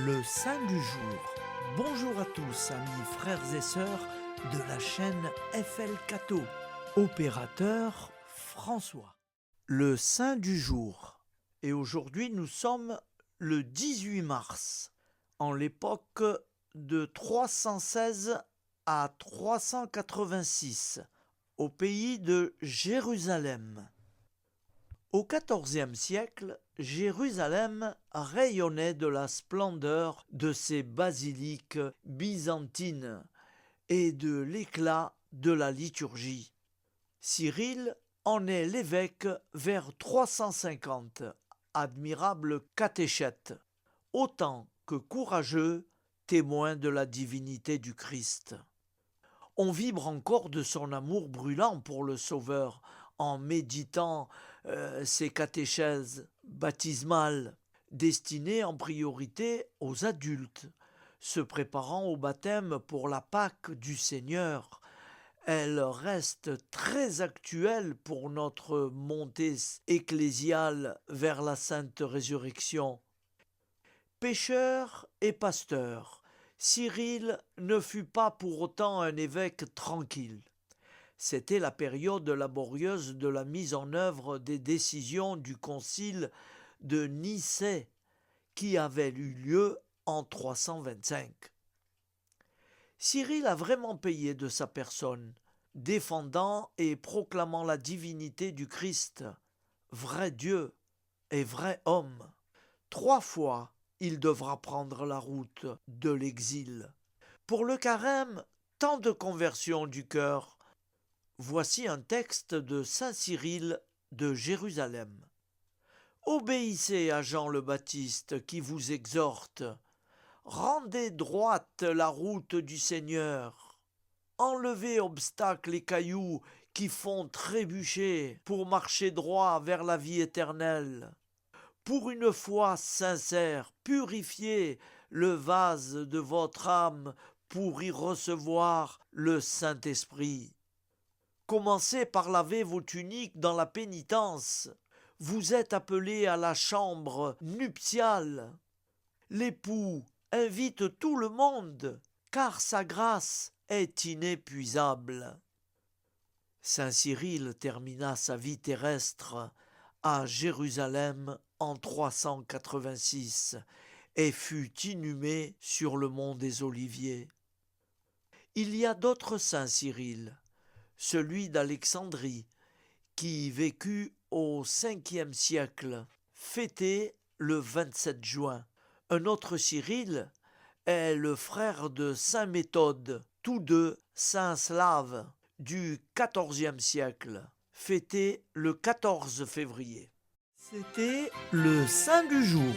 Le saint du jour. Bonjour à tous, amis frères et sœurs de la chaîne FL Cato. Opérateur François. Le saint du jour. Et aujourd'hui nous sommes le 18 mars, en l'époque de 316 à 386, au pays de Jérusalem. Au XIVe siècle, Jérusalem rayonnait de la splendeur de ses basiliques byzantines et de l'éclat de la liturgie. Cyril en est l'évêque vers 350, admirable catéchète, autant que courageux témoin de la divinité du Christ. On vibre encore de son amour brûlant pour le Sauveur en méditant ses catéchèses baptismales, destinées en priorité aux adultes, se préparant au baptême pour la Pâque du Seigneur. Elle reste très actuelle pour notre montée ecclésiale vers la sainte résurrection. Pêcheur et pasteur, Cyril ne fut pas pour autant un évêque tranquille. C'était la période laborieuse de la mise en œuvre des décisions du concile de Nicée, qui avait eu lieu en 325. Cyril a vraiment payé de sa personne, défendant et proclamant la divinité du Christ, vrai Dieu et vrai homme. 3 fois, il devra prendre la route de l'exil. Pour le carême, tant de conversions du cœur. Voici un texte de saint Cyril de Jérusalem. Obéissez à Jean le Baptiste qui vous exhorte. Rendez droite la route du Seigneur. Enlevez obstacles et cailloux qui font trébucher pour marcher droit vers la vie éternelle. Pour une foi sincère, purifiez le vase de votre âme pour y recevoir le Saint-Esprit. Commencez par laver vos tuniques dans la pénitence. Vous êtes appelés à la chambre nuptiale. L'époux invite tout le monde, car sa grâce est inépuisable. Saint Cyril termina sa vie terrestre à Jérusalem en 386 et fut inhumé sur le mont des Oliviers. Il y a d'autres saints Cyril, celui d'Alexandrie, qui vécut au 5e siècle, fêté le 27 juin. Un autre Cyril est le frère de saint Méthode, tous deux saints slaves du 14e siècle, fêté le 14 février. C'était le saint du jour.